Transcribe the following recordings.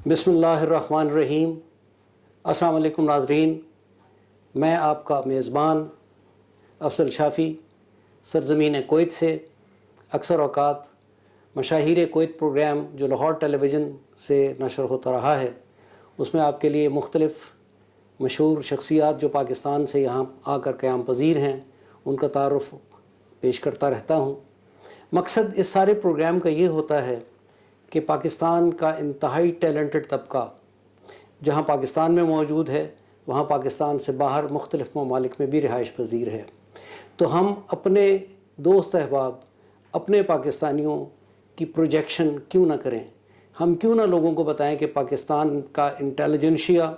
بسم اللہ الرحمن الرحیم۔ السلام علیکم ناظرین، میں آپ کا میزبان افضل شافی سرزمین کویت سے اکثر اوقات مشاہیر کویت پروگرام جو لاہور ٹیلی ویژن سے نشر ہوتا رہا ہے اس میں آپ کے لیے مختلف مشہور شخصیات جو پاکستان سے یہاں آ کر قیام پذیر ہیں ان کا تعارف پیش کرتا رہتا ہوں۔ مقصد اس سارے پروگرام کا یہ ہوتا ہے کہ پاکستان کا انتہائی ٹیلنٹڈ طبقہ جہاں پاکستان میں موجود ہے وہاں پاکستان سے باہر مختلف ممالک میں بھی رہائش پذیر ہے، تو ہم اپنے دوست احباب اپنے پاکستانیوں کی پروجیکشن کیوں نہ کریں، ہم کیوں نہ لوگوں کو بتائیں کہ پاکستان کا انٹیلیجنشیا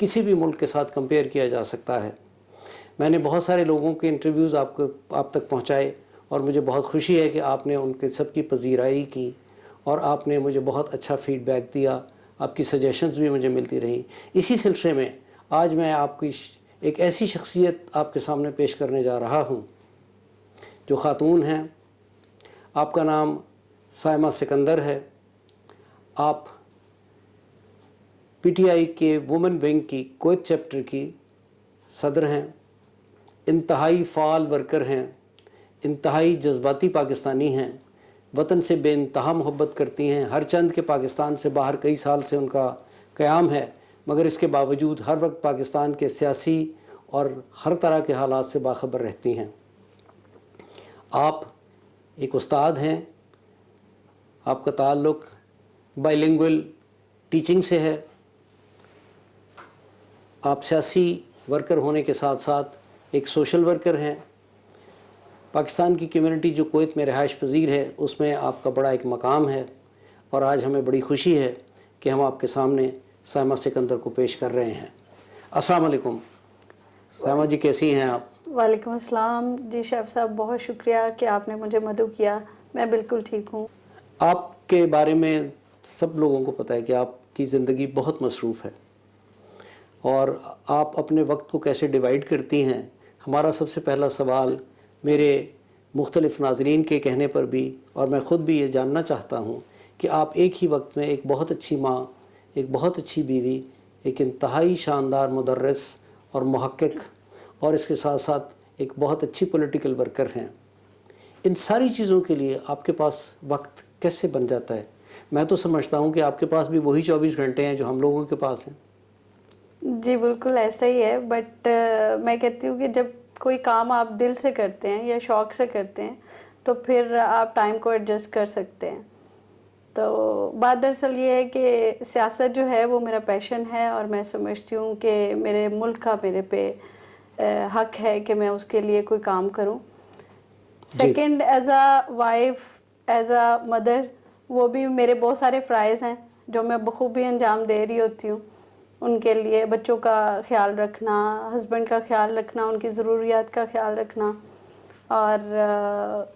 کسی بھی ملک کے ساتھ کمپیئر کیا جا سکتا ہے۔ میں نے بہت سارے لوگوں کے انٹرویوز آپ تک پہنچائے اور مجھے بہت خوشی ہے کہ آپ نے ان کے سب کی پذیرائی کی اور آپ نے مجھے بہت اچھا فیڈ بیک دیا، آپ کی سجیشنز بھی مجھے ملتی رہیں۔ اسی سلسلے میں آج میں آپ کی ایک ایسی شخصیت آپ کے سامنے پیش کرنے جا رہا ہوں جو خاتون ہیں۔ آپ کا نام سائمہ سکندر ہے، آپ پی ٹی آئی کے وومن ونگ کی کویت چیپٹر کی صدر ہیں، انتہائی فعال ورکر ہیں، انتہائی جذباتی پاکستانی ہیں، وطن سے بے انتہا محبت کرتی ہیں۔ ہر چند کے پاکستان سے باہر کئی سال سے ان کا قیام ہے، مگر اس کے باوجود ہر وقت پاکستان کے سیاسی اور ہر طرح کے حالات سے باخبر رہتی ہیں۔ آپ ایک استاد ہیں، آپ کا تعلق بائی لنگول ٹیچنگ سے ہے، آپ سیاسی ورکر ہونے کے ساتھ ساتھ ایک سوشل ورکر ہیں۔ پاکستان کی کمیونٹی جو کویت میں رہائش پذیر ہے اس میں آپ کا بڑا ایک مقام ہے، اور آج ہمیں بڑی خوشی ہے کہ ہم آپ کے سامنے سائمہ سکندر کو پیش کر رہے ہیں۔ السلام علیکم سائمہ جی، کیسی ہیں آپ؟ وعلیکم السلام جی شیف صاحب، بہت شکریہ کہ آپ نے مجھے مدعو کیا، میں بالکل ٹھیک ہوں۔ آپ کے بارے میں سب لوگوں کو پتہ ہے کہ آپ کی زندگی بہت مصروف ہے اور آپ اپنے وقت کو کیسے ڈیوائیڈ کرتی ہیں۔ ہمارا سب سے پہلا سوال میرے مختلف ناظرین کے کہنے پر بھی اور میں خود بھی یہ جاننا چاہتا ہوں کہ آپ ایک ہی وقت میں ایک بہت اچھی ماں، ایک بہت اچھی بیوی، ایک انتہائی شاندار مدرس اور محقق، اور اس کے ساتھ ساتھ ایک بہت اچھی پولیٹیکل ورکر ہیں۔ ان ساری چیزوں کے لیے آپ کے پاس وقت کیسے بن جاتا ہے؟ میں تو سمجھتا ہوں کہ آپ کے پاس بھی وہی 24 گھنٹے ہیں جو ہم لوگوں کے پاس ہیں۔ جی بالکل ایسا ہی ہے، بٹ میں کہتی ہوں کہ جب کوئی کام آپ دل سے کرتے ہیں یا شوق سے کرتے ہیں تو پھر آپ ٹائم کو ایڈجسٹ کر سکتے ہیں۔ تو بات دراصل یہ ہے کہ سیاست جو ہے وہ میرا پیشن ہے، اور میں سمجھتی ہوں کہ میرے ملک کا میرے پہ حق ہے کہ میں اس کے لیے کوئی کام کروں۔ Second, as a wife, as a mother, وہ بھی میرے بہت سارے فرائض ہیں جو میں بخوبی انجام دے رہی ہوتی ہوں۔ ان کے لیے بچوں کا خیال رکھنا، ہسبینڈ کا خیال رکھنا، ان کی ضروریات کا خیال رکھنا، اور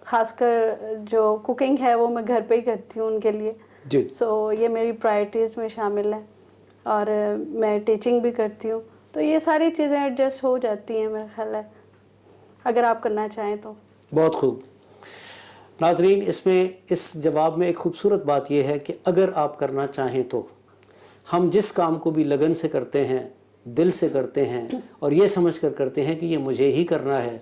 خاص کر جو کوکنگ ہے وہ میں گھر پہ ہی کرتی ہوں ان کے لیے۔ جی سو یہ میری پرائرٹیز میں شامل ہے، اور میں ٹیچنگ بھی کرتی ہوں، تو یہ ساری چیزیں ایڈجسٹ ہو جاتی ہیں میرا خیال ہے، اگر آپ کرنا چاہیں تو۔ بہت خوب ناظرین، اس جواب میں ایک خوبصورت بات یہ ہے کہ اگر آپ کرنا چاہیں تو ہم جس کام کو بھی لگن سے کرتے ہیں، دل سے کرتے ہیں اور یہ سمجھ کر کرتے ہیں کہ یہ مجھے ہی کرنا ہے،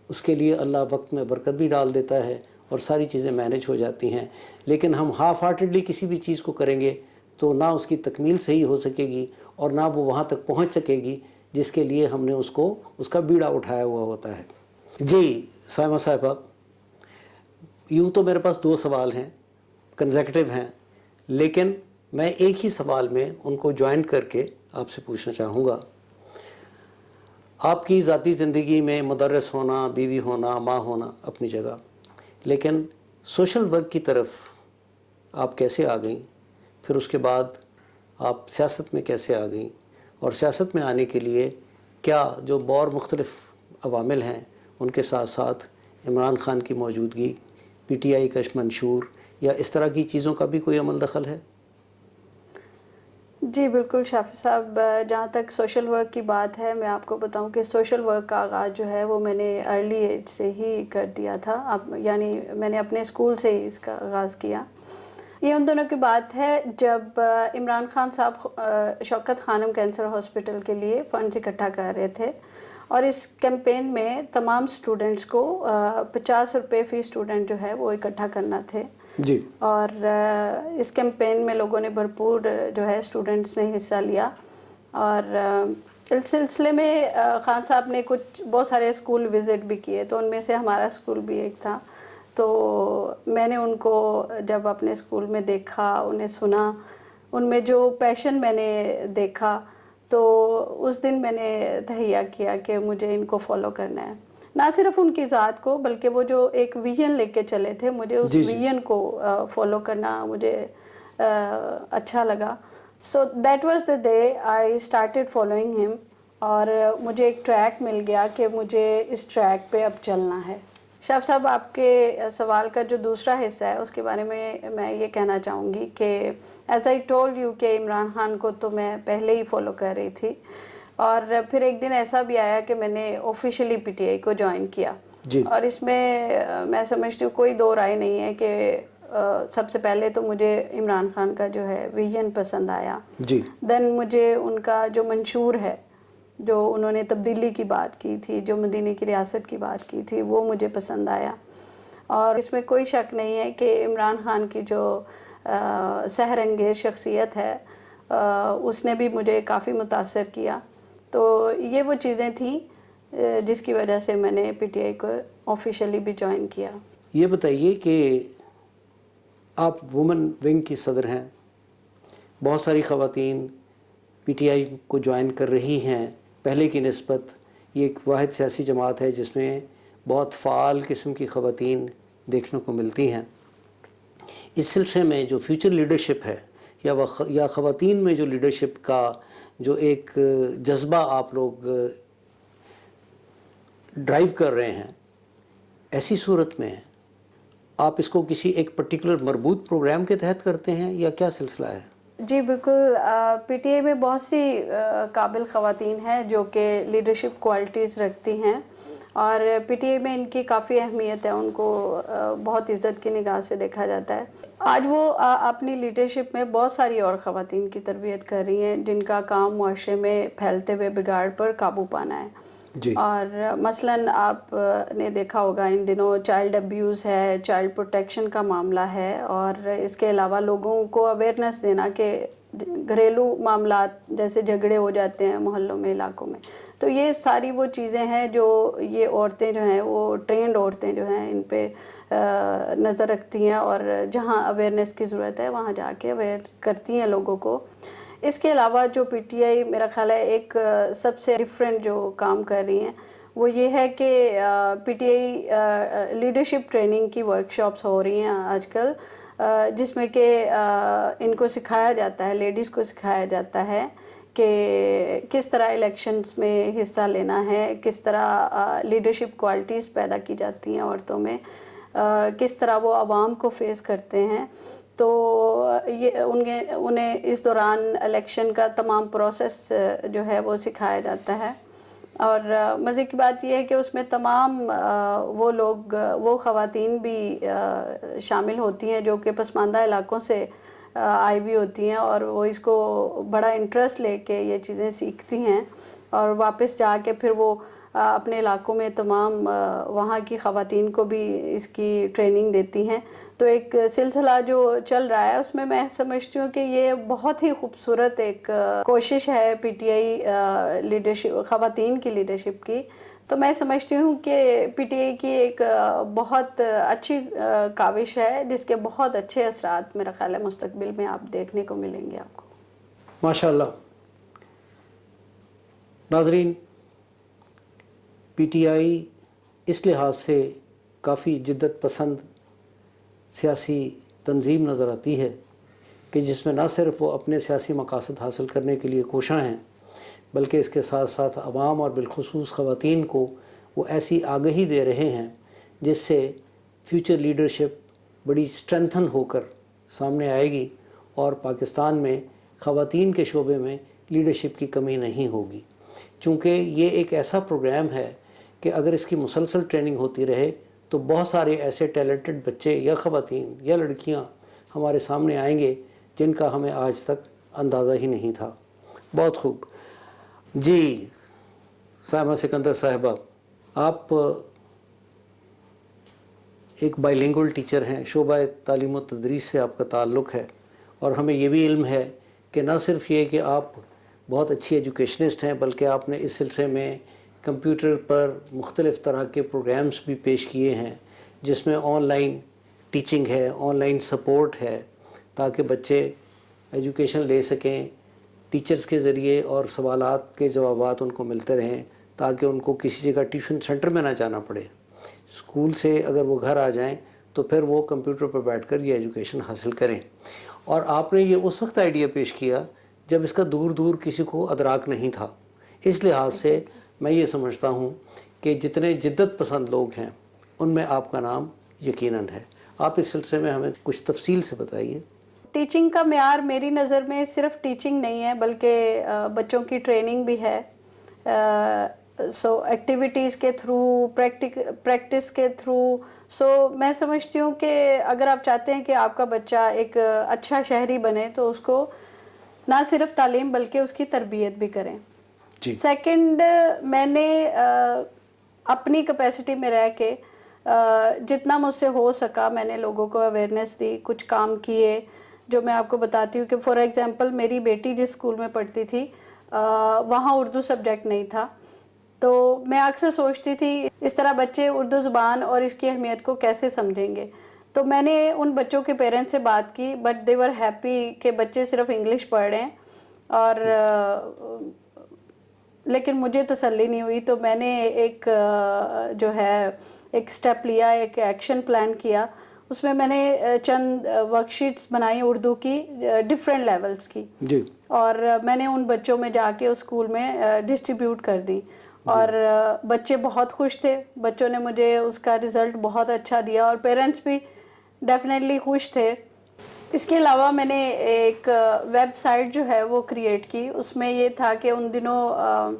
اس کے لیے اللہ وقت میں برکت بھی ڈال دیتا ہے اور ساری چیزیں مینج ہو جاتی ہیں۔ لیکن ہم ہاف ہارٹیڈلی کسی بھی چیز کو کریں گے تو نہ اس کی تکمیل صحیح ہو سکے گی اور نہ وہ وہاں تک پہنچ سکے گی جس کے لیے ہم نے اس کا بیڑا اٹھایا ہوا ہوتا ہے۔ جی سائمہ صاحبہ، یوں تو میرے پاس 2 سوال ہیں، کنزیکٹیو ہیں، لیکن میں ایک ہی سوال میں ان کو جوائن کر کے آپ سے پوچھنا چاہوں گا۔ آپ کی ذاتی زندگی میں مدرس ہونا، بیوی ہونا، ماں ہونا اپنی جگہ، لیکن سوشل ورک کی طرف آپ کیسے آ گئیں؟ پھر اس کے بعد آپ سیاست میں کیسے آ گئیں؟ اور سیاست میں آنے کے لیے کیا جو اور مختلف عوامل ہیں ان کے ساتھ ساتھ عمران خان کی موجودگی، پی ٹی آئی کا منشور یا اس طرح کی چیزوں کا بھی کوئی عمل دخل ہے؟ جی بالکل شافی صاحب، جہاں تک سوشل ورک کی بات ہے، میں آپ کو بتاؤں کہ سوشل ورک کا آغاز جو ہے وہ میں نے ارلی ایج سے ہی کر دیا تھا، یعنی میں نے اپنے اسکول سے ہی اس کا آغاز کیا۔ یہ ان دنوں کی بات ہے جب عمران خان صاحب شوکت خانم کینسر ہاسپٹل کے لیے فنڈز اکٹھا کر رہے تھے، اور اس کیمپین میں تمام سٹوڈنٹس کو 50 روپے فی اسٹوڈنٹ جو ہے وہ اکٹھا کرنا تھے جی. اور اس کیمپین میں لوگوں نے بھرپور جو ہے اسٹوڈنٹس نے حصہ لیا، اور اس سلسلے میں خان صاحب نے بہت سارے اسکول وزٹ بھی کیے، تو ان میں سے ہمارا اسکول بھی ایک تھا. تو میں نے ان کو جب اپنے اسکول میں دیکھا، انہیں سنا، ان میں جو پیشن میں نے دیکھا، تو اس دن میں نے تہیہ کیا کہ مجھے ان کو فالو کرنا ہے. نہ صرف ان کی ذات کو، بلکہ وہ جو ایک ویژن لے کے چلے تھے، مجھے اس ویژن کو فالو کرنا مجھے اچھا لگا. So that was the day I started following ہم، اور مجھے ایک ٹریک مل گیا کہ مجھے اس ٹریک پہ اب چلنا ہے. شاف صاحب، آپ کے سوال کا جو دوسرا حصہ ہے اس کے بارے میں یہ کہنا چاہوں گی کہ ایز آئی ٹولڈ یو کہ عمران خان کو تو میں پہلے ہی فالو کر رہی تھی، اور پھر ایک دن ایسا بھی آیا کہ میں نے آفیشیلی پی ٹی آئی کو جوائن کیا. اور اس میں سمجھتی ہوں کوئی دو رائے نہیں ہے کہ سب سے پہلے تو مجھے عمران خان کا جو ہے ویژن پسند آیا. دین مجھے ان کا جو منشور ہے، جو انہوں نے تبدیلی کی بات کی تھی، جو مدینے کی ریاست کی بات کی تھی، وہ مجھے پسند آیا. اور اس میں کوئی شک نہیں ہے کہ عمران خان کی جو سحر انگیز شخصیت ہے اس نے بھی مجھے کافی متاثر کیا. تو یہ وہ چیزیں تھیں جس کی وجہ سے میں نے پی ٹی آئی کو آفیشیلی بھی جوائن کیا. یہ بتائیے کہ آپ وومن ونگ کی صدر ہیں، بہت ساری خواتین پی ٹی آئی کو جوائن کر رہی ہیں پہلے کی نسبت. یہ ایک واحد سیاسی جماعت ہے جس میں بہت فعال قسم کی خواتین دیکھنے کو ملتی ہیں. اس سلسلے میں جو فیوچر لیڈرشپ ہے یا خواتین میں جو لیڈرشپ کا جو ایک جذبہ آپ لوگ ڈرائیو کر رہے ہیں، ایسی صورت میں آپ اس کو کسی ایک پرٹیکولر مربوط پروگرام کے تحت کرتے ہیں یا کیا سلسلہ ہے؟ جی بالکل، پی ٹی آئی میں بہت سی قابل خواتین ہیں جو کہ لیڈرشپ کوالٹیز رکھتی ہیں، اور پی ٹی آئی میں ان کی کافی اہمیت ہے، ان کو بہت عزت کی نگاہ سے دیکھا جاتا ہے. آج وہ اپنی لیڈرشپ میں بہت ساری اور خواتین کی تربیت کر رہی ہیں جن کا کام معاشرے میں پھیلتے ہوئے بگاڑ پر قابو پانا ہے. اور مثلاً آپ نے دیکھا ہوگا ان دنوں چائلڈ ابیوز ہے، چائلڈ پروٹیکشن کا معاملہ ہے، اور اس کے علاوہ لوگوں کو اویئرنیس دینا کہ گھریلو معاملات جیسے جھگڑے ہو جاتے ہیں محلوں میں، علاقوں میں. تو یہ ساری وہ چیزیں ہیں جو یہ عورتیں جو ہیں، وہ ٹرینڈ عورتیں جو ہیں، ان پہ نظر رکھتی ہیں، اور جہاں اویئرنیس کی ضرورت ہے وہاں جا کے اویئر کرتی ہیں لوگوں کو. اس کے علاوہ جو پی ٹی آئی میرا خیال ہے ایک سب سے ڈفرینٹ جو کام کر رہی ہیں وہ یہ ہے کہ P T I leadership training کی ورکشاپس ہو رہی ہیں آج کل، جس میں کہ ان کو سکھایا جاتا ہے، لیڈیز کو سکھایا جاتا ہے کہ کس طرح الیکشنز میں حصہ لینا ہے، کس طرح لیڈرشپ کوالٹیز پیدا کی جاتی ہیں عورتوں میں، کس طرح وہ عوام کو فیس کرتے ہیں. تو یہ انہیں اس دوران الیکشن کا تمام پروسیس جو ہے وہ سکھایا جاتا ہے. اور مزے کی بات یہ ہے کہ اس میں تمام وہ خواتین بھی شامل ہوتی ہیں جو کہ پسماندہ علاقوں سے آئی ہوئی ہوتی ہیں، اور وہ اس کو بڑا انٹرسٹ لے کے یہ چیزیں سیکھتی ہیں، اور واپس جا کے پھر وہ اپنے علاقوں میں تمام وہاں کی خواتین کو بھی اس کی ٹریننگ دیتی ہیں. تو ایک سلسلہ جو چل رہا ہے اس میں سمجھتی ہوں کہ یہ بہت ہی خوبصورت ایک کوشش ہے پی ٹی آئی لیڈرشپ، خواتین کی لیڈرشپ کی. تو میں سمجھتی ہوں کہ پی ٹی آئی کی ایک بہت اچھی کاوش ہے جس کے بہت اچھے اثرات میرا خیال ہے مستقبل میں آپ دیکھنے کو ملیں گے آپ کو. ماشاء اللہ. ناظرین، پی ٹی آئی اس لحاظ سے کافی جدت پسند سیاسی تنظیم نظر آتی ہے کہ جس میں نہ صرف وہ اپنے سیاسی مقاصد حاصل کرنے کے لیے کوشاں ہیں، بلکہ اس کے ساتھ ساتھ عوام اور بالخصوص خواتین کو وہ ایسی آگہی دے رہے ہیں جس سے فیوچر لیڈرشپ بڑی اسٹرینتھن ہو کر سامنے آئے گی، اور پاکستان میں خواتین کے شعبے میں لیڈرشپ کی کمی نہیں ہوگی. چونکہ یہ ایک ایسا پروگرام ہے کہ اگر اس کی مسلسل ٹریننگ ہوتی رہے تو بہت سارے ایسے ٹیلنٹڈ بچے یا خواتین یا لڑکیاں ہمارے سامنے آئیں گے جن کا ہمیں آج تک اندازہ ہی نہیں تھا. بہت خوب. جی سائمہ سکندر صاحبہ، آپ ایک بائی لنگول ٹیچر ہیں، شعبہ تعلیم و تدریس سے آپ کا تعلق ہے، اور ہمیں یہ بھی علم ہے کہ نہ صرف یہ کہ آپ بہت اچھی ایجوکیشنسٹ ہیں، بلکہ آپ نے اس سلسلے میں کمپیوٹر پر مختلف طرح کے پروگرامز بھی پیش کیے ہیں جس میں آن لائن ٹیچنگ ہے، آن لائن سپورٹ ہے، تاکہ بچے ایجوکیشن لے سکیں ٹیچرز کے ذریعے، اور سوالات کے جوابات ان کو ملتے رہیں تاکہ ان کو کسی جگہ ٹیوشن سینٹر میں نہ جانا پڑے. اسکول سے اگر وہ گھر آ جائیں تو پھر وہ کمپیوٹر پر بیٹھ کر یہ ایجوکیشن حاصل کریں. اور آپ نے یہ اس وقت آئیڈیا پیش کیا جب اس کا دور دور کسی کو ادراک نہیں تھا. اس لحاظ سے میں یہ سمجھتا ہوں کہ جتنے جدت پسند لوگ ہیں ان میں آپ کا نام یقیناً ہے. آپ اس سلسلے میں ہمیں کچھ تفصیل سے بتائیے. ٹیچنگ کا معیار میری نظر میں صرف ٹیچنگ نہیں ہے، بلکہ بچوں کی ٹریننگ بھی ہے. سو ایکٹیویٹیز کے تھرو، پریکٹس کے تھرو. سو میں سمجھتی ہوں کہ اگر آپ چاہتے ہیں کہ آپ کا بچہ ایک اچھا شہری بنے تو اس کو نہ صرف تعلیم بلکہ اس کی تربیت بھی کریں. سیکنڈ، میں نے اپنی کیپیسٹی میں رہ کے جتنا مجھ سے ہو سکا میں نے لوگوں کو اویئرنیس دی، کچھ کام کیے جو میں آپ کو بتاتی ہوں. کہ فار ایگزامپل میری بیٹی جس اسکول میں پڑھتی تھی وہاں اردو سبجیکٹ نہیں تھا، تو میں اکثر سوچتی تھی اس طرح بچے اردو زبان اور اس کی اہمیت کو کیسے سمجھیں گے. تو میں نے ان بچوں کے پیرنٹس سے بات کی، بٹ دے ور ہیپی کہ بچے صرف انگلش پڑھ رہے ہیں، اور لیکن مجھے تسلی نہیں ہوئی. تو میں نے ایک جو ہے ایک سٹیپ لیا، ایک ایکشن پلان کیا. اس میں میں نے چند ورک شیٹس بنائی اردو کی ڈفرینٹ لیولز کی، اور میں نے ان بچوں میں جا کے اس اسکول میں ڈسٹریبیوٹ کر دی، اور بچے بہت خوش تھے. بچوں نے مجھے اس کا رزلٹ بہت اچھا دیا، اور پیرنٹس بھی ڈیفینیٹلی خوش تھے. اس کے علاوہ میں نے ایک ویب سائٹ جو ہے وہ کریٹ کی. اس میں یہ تھا کہ ان دنوں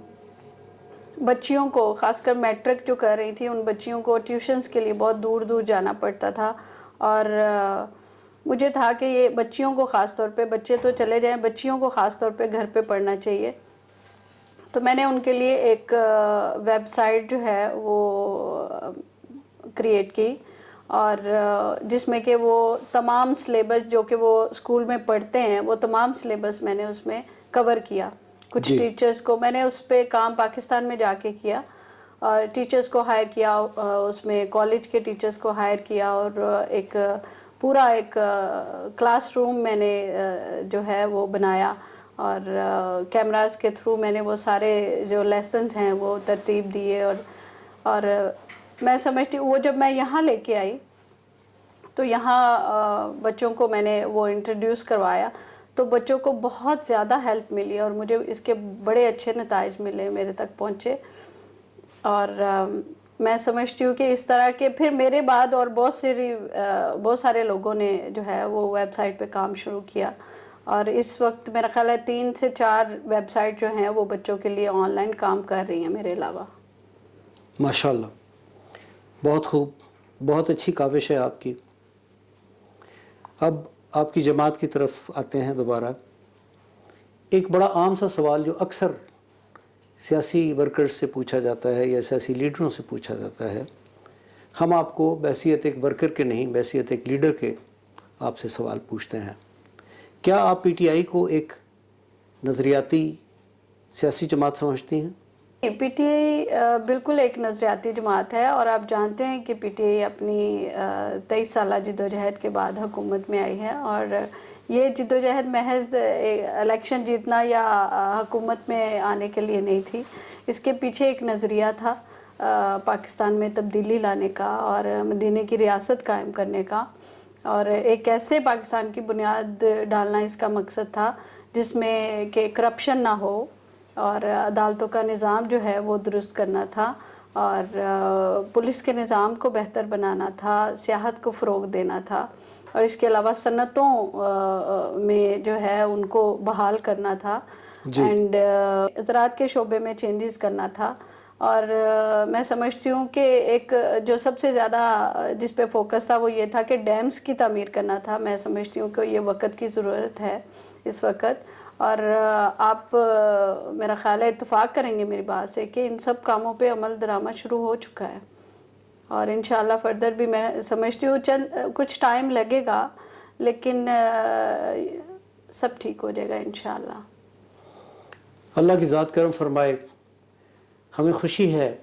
بچیوں کو، خاص کر میٹرک جو کر رہی تھی، ان بچیوں کو ٹیوشنز کے لیے بہت دور دور جانا پڑتا تھا، اور مجھے تھا کہ یہ بچیوں کو خاص طور پہ، بچے تو چلے جائیں، بچیوں کو خاص طور پہ گھر پہ پڑھنا چاہیے. تو میں نے ان کے لیے ایک ویب سائٹ جو ہے وہ کریٹ کی، اور جس میں کہ وہ تمام سلیبس جو کہ وہ اسکول میں پڑھتے ہیں وہ تمام سلیبس میں نے اس میں کور کیا. کچھ ٹیچرز کو میں نے اس پہ کام پاکستان میں جا کے کیا، اور ٹیچرز کو ہائر کیا، اس میں کالج کے ٹیچرز کو ہائر کیا، اور ایک پورا ایک کلاس روم میں نے جو ہے وہ بنایا، اور کیمراز کے تھرو میں نے وہ سارے جو لیسنز ہیں وہ ترتیب دیے. اور میں سمجھتی ہوں وہ جب میں یہاں لے کے آئی تو یہاں بچوں کو میں نے وہ انٹروڈیوس کروایا، تو بچوں کو بہت زیادہ ہیلپ ملی، اور مجھے اس کے بڑے اچھے نتائج ملے، میرے تک پہنچے. اور میں سمجھتی ہوں کہ اس طرح کے پھر میرے بعد اور بہت سارے لوگوں نے جو ہے وہ ویب سائٹ پہ کام شروع کیا، اور اس وقت میرا خیال ہے 3 سے 4 ویب سائٹ جو ہیں وہ بچوں کے لیے آن لائن کام کر رہی ہیں میرے علاوہ. ماشاءاللہ، بہت خوب، بہت اچھی کاوش ہے آپ کی. اب آپ کی جماعت کی طرف آتے ہیں دوبارہ. ایک بڑا عام سا سوال جو اکثر سیاسی ورکرز سے پوچھا جاتا ہے یا سیاسی لیڈروں سے پوچھا جاتا ہے، ہم آپ کو بحیثیت ایک ورکر کے نہیں، بحیثیت ایک لیڈر کے آپ سے سوال پوچھتے ہیں. کیا آپ پی ٹی آئی کو ایک نظریاتی سیاسی جماعت سمجھتی ہیں؟ پی ٹی آئی بالکل ایک نظریاتی جماعت ہے، اور آپ جانتے ہیں کہ پی ٹی آئی اپنی 23 سالہ جدوجہد کے بعد حکومت میں آئی ہے، اور یہ جدوجہد محض الیکشن جیتنا یا حکومت میں آنے کے لیے نہیں تھی. اس کے پیچھے ایک نظریہ تھا پاکستان میں تبدیلی لانے کا اور مدینے کی ریاست قائم کرنے کا، اور ایک ایسے پاکستان کی بنیاد ڈالنا اس کا مقصد تھا جس میں کہ کرپشن نہ ہو، اور عدالتوں کا نظام جو ہے وہ درست کرنا تھا، اور پولیس کے نظام کو بہتر بنانا تھا، سیاحت کو فروغ دینا تھا، اور اس کے علاوہ صنعتوں میں جو ہے ان کو بحال کرنا تھا، اینڈ زراعت کے شعبے میں چینجز کرنا تھا، اور میں سمجھتی ہوں کہ ایک جو سب سے زیادہ جس پہ فوکس تھا وہ یہ تھا کہ ڈیمز کی تعمیر کرنا تھا. میں سمجھتی ہوں کہ یہ وقت کی ضرورت ہے اس وقت, اور آپ میرا خیال ہے اتفاق کریں گے میری بات سے کہ ان سب کاموں پہ عمل درآمد شروع ہو چکا ہے, اور انشاءاللہ فردر بھی میں سمجھتی ہوں کچھ ٹائم لگے گا, لیکن سب ٹھیک ہو جائے گا انشاءاللہ. اللہ کی ذات کرم فرمائے. ہمیں خوشی ہے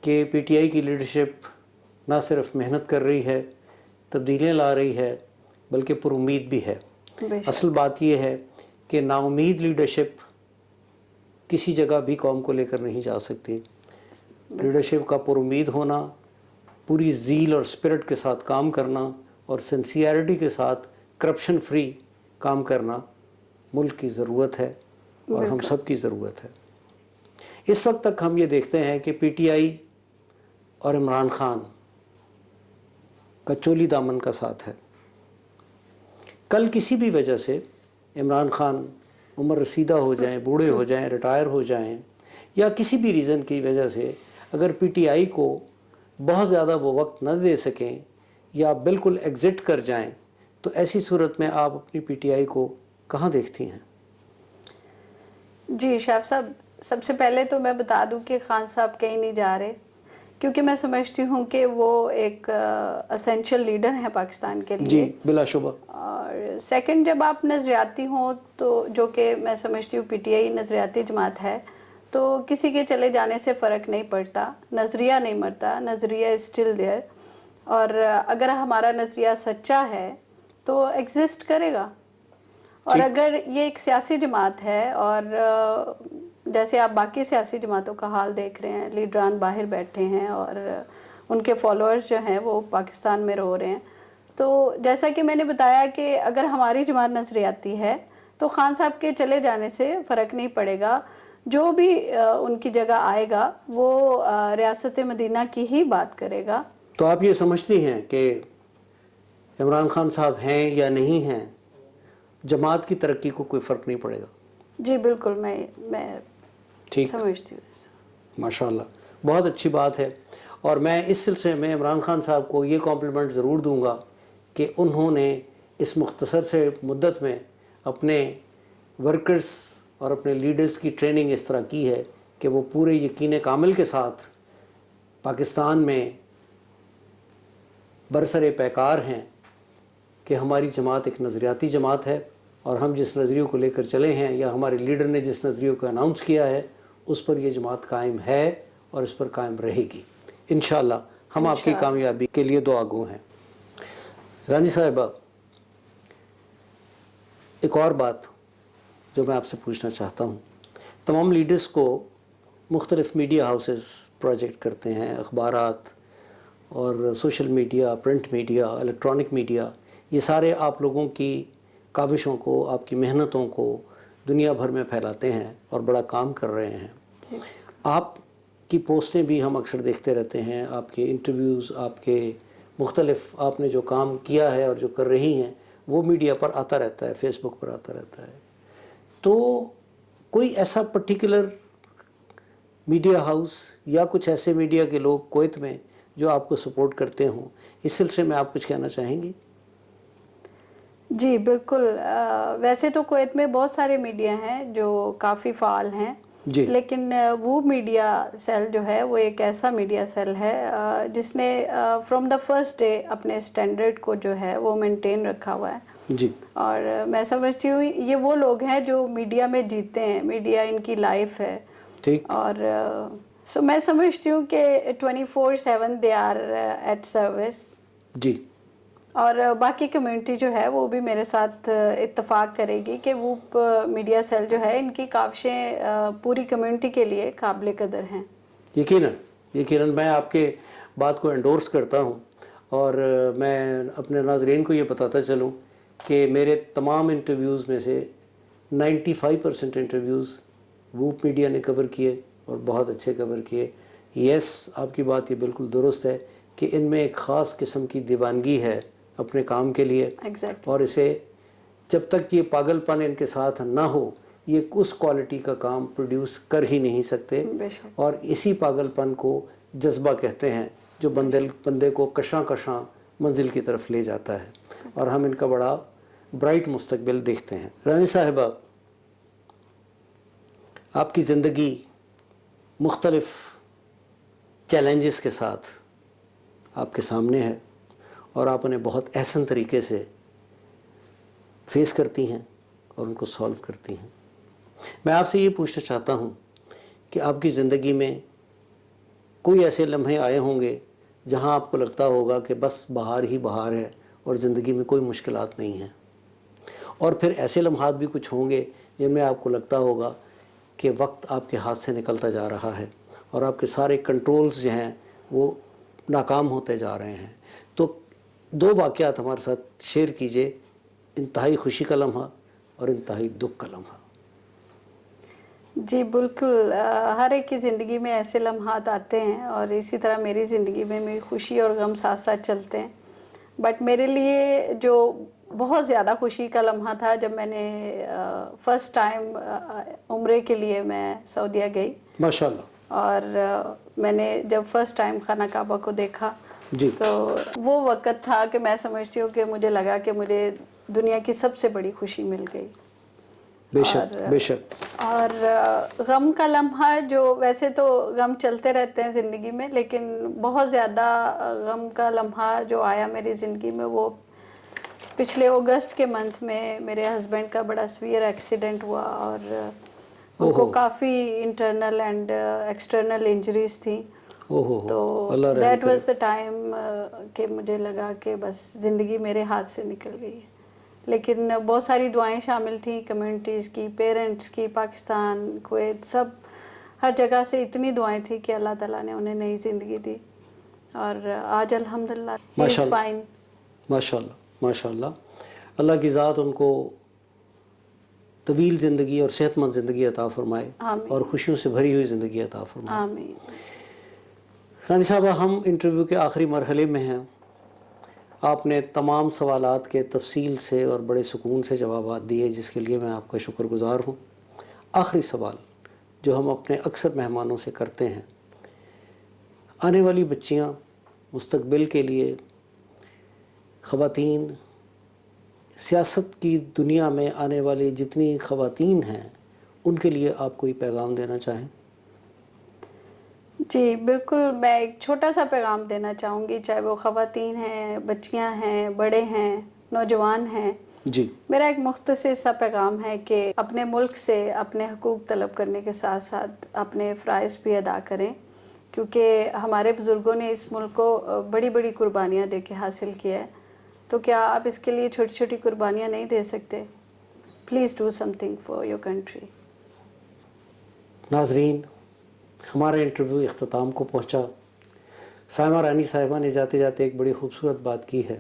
کہ پی ٹی آئی کی لیڈرشپ نہ صرف محنت کر رہی ہے, تبدیلیاں لا رہی ہے, بلکہ پر امید بھی ہے. اصل بات یہ ہے کہ نا امید لیڈرشپ کسی جگہ بھی قوم کو لے کر نہیں جا سکتی. لیڈرشپ کا پر امید ہونا, پوری زیل اور اسپرٹ کے ساتھ کام کرنا, اور سنسیئرٹی کے ساتھ کرپشن فری کام کرنا ملک کی ضرورت ہے, اور ہم سب کی ضرورت ہے. اس وقت تک ہم یہ دیکھتے ہیں کہ پی ٹی آئی اور عمران خان کا چولی دامن کا ساتھ ہے. کل کسی بھی وجہ سے عمران خان عمر رسیدہ ہو جائیں, بوڑھے ہو جائیں, ریٹائر ہو جائیں, یا کسی بھی ریزن کی وجہ سے اگر پی ٹی آئی کو بہت زیادہ وہ وقت نہ دے سکیں یا بالکل ایگزٹ کر جائیں, تو ایسی صورت میں آپ اپنی پی ٹی آئی کو کہاں دیکھتی ہیں؟ جی شاف صاحب, سب سے پہلے تو میں بتا دوں کہ خان صاحب کہیں نہیں جا رہے, کیونکہ میں سمجھتی ہوں کہ وہ ایک اسینشل لیڈر ہیں پاکستان کے لیے. جی بلا شبہ. اور سیکنڈ, جب آپ نظریاتی ہوں تو جو کہ میں سمجھتی ہوں پی ٹی آئی نظریاتی جماعت ہے, تو کسی کے چلے جانے سے فرق نہیں پڑتا, نظریہ نہیں مرتا, نظریہ اسٹل دیئر. اور اگر ہمارا نظریہ سچا ہے تو ایگزسٹ کرے گا. اور اگر یہ ایک سیاسی جماعت ہے, اور جیسے آپ باقی سیاسی جماعتوں کا حال دیکھ رہے ہیں, لیڈران باہر بیٹھے ہیں اور ان کے فالوورز جو ہیں وہ پاکستان میں رو رہے ہیں, تو جیسا کہ میں نے بتایا کہ اگر ہماری جماعت نظریاتی ہے تو خان صاحب کے چلے جانے سے فرق نہیں پڑے گا. جو بھی ان کی جگہ آئے گا وہ ریاست مدینہ کی ہی بات کرے گا. تو آپ یہ سمجھتی ہیں کہ عمران خان صاحب ہیں یا نہیں ہیں, جماعت کی ترقی کو کوئی فرق نہیں پڑے گا؟ جی بالکل, میں سمجھتی ہوں. ماشاءاللہ, بہت اچھی بات ہے. اور میں اس سلسلے میں عمران خان صاحب کو یہ کمپلیمنٹ ضرور دوں گا کہ انہوں نے اس مختصر سے مدت میں اپنے ورکرز اور اپنے لیڈرز کی ٹریننگ اس طرح کی ہے کہ وہ پورے یقین کامل کے ساتھ پاکستان میں برسر پیکار ہیں کہ ہماری جماعت ایک نظریاتی جماعت ہے, اور ہم جس نظریوں کو لے کر چلے ہیں یا ہمارے لیڈر نے جس نظریوں کو اناؤنس کیا ہے اس پر یہ جماعت قائم ہے اور اس پر قائم رہے گی انشاءاللہ. ہم آپ کی کامیابی کے لیے دعا گو ہیں. رانی صاحبہ, ایک اور بات جو میں آپ سے پوچھنا چاہتا ہوں, تمام لیڈرز کو مختلف میڈیا ہاؤسز پروجیکٹ کرتے ہیں, اخبارات اور social media, print media, electronic media, یہ سارے آپ لوگوں کی کاوشوں کو, آپ کی محنتوں کو دنیا بھر میں پھیلاتے ہیں اور بڑا کام کر رہے ہیں. آپ کی پوسٹیں بھی ہم اکثر دیکھتے رہتے ہیں, آپ کے انٹرویوز, آپ کے مختلف آپ نے جو کام کیا ہے اور جو کر رہی ہیں وہ میڈیا پر آتا رہتا ہے, فیس بک پر آتا رہتا ہے. تو کوئی ایسا پرٹیکولر میڈیا ہاؤس یا کچھ ایسے میڈیا کے لوگ کویت میں جو آپ کو سپورٹ کرتے ہوں, اس سلسلے میں آپ کچھ کہنا چاہیں گی؟ جی بالکل, ویسے تو کویت میں بہت سارے میڈیا ہیں جو کافی فعال ہیں, لیکن وہ میڈیا سیل جو ہے وہ ایک ایسا میڈیا سیل ہے جس نے فرام دا فرسٹ ڈے اپنے اسٹینڈرڈ کو جو ہے وہ مینٹین رکھا ہوا ہے. جی. اور میں سمجھتی ہوں یہ وہ لوگ ہیں جو میڈیا میں جیتے ہیں, میڈیا ان کی لائف ہے. ٹھیک. اور سو میں سمجھتی ہوں کہ 24/7 دے آر ایٹ سروس. جی. اور باقی کمیونٹی جو ہے وہ بھی میرے ساتھ اتفاق کرے گی کہ وہ میڈیا سیل جو ہے ان کی کاوشیں پوری کمیونٹی کے لیے قابل قدر ہیں. یقیناً میں آپ کے بات کو انڈورس کرتا ہوں, اور میں اپنے ناظرین کو یہ بتاتا چلوں کہ میرے تمام انٹرویوز میں سے 95% انٹرویوز ووپ میڈیا نے کور کیے اور بہت اچھے کور کیے. یس, آپ کی بات یہ بالکل درست ہے کہ ان میں ایک خاص قسم کی دیوانگی ہے اپنے کام کے لیے, اور اسے جب تک یہ پاگل پن ان کے ساتھ نہ ہو یہ اس کوالٹی کا کام پروڈیوس کر ہی نہیں سکتے. بے شک. اور اسی پاگل پن کو جذبہ کہتے ہیں جو بندے کو کشاں کشاں منزل کی طرف لے جاتا ہے, اور ہم ان کا بڑا برائٹ مستقبل دیکھتے ہیں. رانی صاحبہ, آپ کی زندگی مختلف چیلنجز کے ساتھ آپ کے سامنے ہے, اور آپ انہیں بہت احسن طریقے سے فیس کرتی ہیں اور ان کو سولو کرتی ہیں. میں آپ سے یہ پوچھنا چاہتا ہوں کہ آپ کی زندگی میں کوئی ایسے لمحے آئے ہوں گے جہاں آپ کو لگتا ہوگا کہ بس بہار ہی بہار ہے اور زندگی میں کوئی مشکلات نہیں ہیں, اور پھر ایسے لمحات بھی کچھ ہوں گے جن میں آپ کو لگتا ہوگا کہ وقت آپ کے ہاتھ سے نکلتا جا رہا ہے اور آپ کے سارے کنٹرولز جو ہیں وہ ناکام ہوتے جا رہے ہیں. تو 2 واقعات ہمارے ساتھ شیئر کیجئے, انتہائی خوشی کا لمحہ اور انتہائی دکھ کا لمحہ. جی بالکل, ہر ایک کی زندگی میں ایسے لمحات آتے ہیں, اور اسی طرح میری زندگی میں میری خوشی اور غم ساتھ ساتھ چلتے ہیں. بٹ میرے لیے جو بہت زیادہ خوشی کا لمحہ تھا جب میں نے فرسٹ ٹائم عمرے کے لیے میں سعودیہ گئی. ماشاءاللہ. اور میں نے جب فرسٹ ٹائم خانہ کعبہ کو دیکھا جی, تو وہ وقت تھا کہ میں سمجھتی ہوں کہ مجھے لگا کہ مجھے دنیا کی سب سے بڑی خوشی مل گئی. بے شک بے شک. اور غم کا لمحہ جو ویسے تو غم چلتے رہتے ہیں زندگی میں, لیکن بہت زیادہ غم کا لمحہ جو آیا میری زندگی میں وہ پچھلے اگست کے منتھ میں میرے ہسبینڈ کا بڑا سویئر ایکسیڈنٹ ہوا, اور ان کو کافی انٹرنل اینڈ ایکسٹرنل انجریز تھیں. تو دیٹ واز دا ٹائم کہ مجھے لگا کہ بس زندگی میرے ہاتھ سے نکل گئی ہے. لیکن بہت ساری دعائیں شامل تھیں, کمیونٹیز کی, پیرنٹس کی, پاکستان, کویت, سب ہر جگہ سے اتنی دعائیں تھیں کہ اللہ تعالیٰ نے انہیں نئی زندگی دی, اور آج الحمدللہ ہی از فائن. ماشاءاللہ ماشاءاللہ. اللہ کی ذات ان کو طویل زندگی اور صحت مند زندگی عطا فرمائے, اور خوشیوں سے بھری ہوئی زندگی عطا فرمائے. آمین. رانی صاحبہ, ہم انٹرویو کے آخری مرحلے میں ہیں. آپ نے تمام سوالات کے تفصیل سے اور بڑے سکون سے جوابات دیے, جس کے لیے میں آپ کا شکر گزار ہوں. آخری سوال جو ہم اپنے اکثر مہمانوں سے کرتے ہیں, آنے والی بچیاں, مستقبل کے لیے خواتین, سیاست کی دنیا میں آنے والی جتنی خواتین ہیں ان کے لیے آپ کوئی پیغام دینا چاہیں؟ جی بالکل, میں ایک چھوٹا سا پیغام دینا چاہوں گی, چاہے وہ خواتین ہیں, بچیاں ہیں, بڑے ہیں, نوجوان ہیں. جی, میرا ایک مختصر سا پیغام ہے کہ اپنے ملک سے اپنے حقوق طلب کرنے کے ساتھ ساتھ اپنے فرائض بھی ادا کریں, کیونکہ ہمارے بزرگوں نے اس ملک کو بڑی بڑی قربانیاں دے کے حاصل کیا ہے. تو کیا آپ اس کے لیے چھوٹی چھوٹی قربانیاں نہیں دے سکتے؟ Please do some thing for your country. ناظرین, ہمارا انٹرویو اختتام کو پہنچا. سائمہ رانی صاحبہ نے جاتے جاتے ایک بڑی خوبصورت بات کی ہے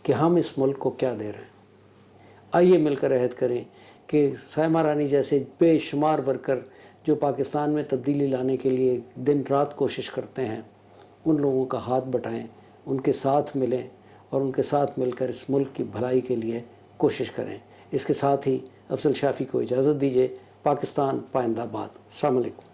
کہ ہم اس ملک کو کیا دے رہے ہیں. آئیے مل کر عہد کریں کہ سائمہ رانی جیسے بے شمار ورکر جو پاکستان میں تبدیلی لانے کے لیے دن رات کوشش کرتے ہیں, ان لوگوں کا ہاتھ بٹائیں, ان کے ساتھ ملیں, اور ان کے ساتھ مل کر اس ملک کی بھلائی کے لیے کوشش کریں. اس کے ساتھ ہی افضل شافی کو اجازت دیجیے. پاکستان پائندہ باد. السلام علیکم.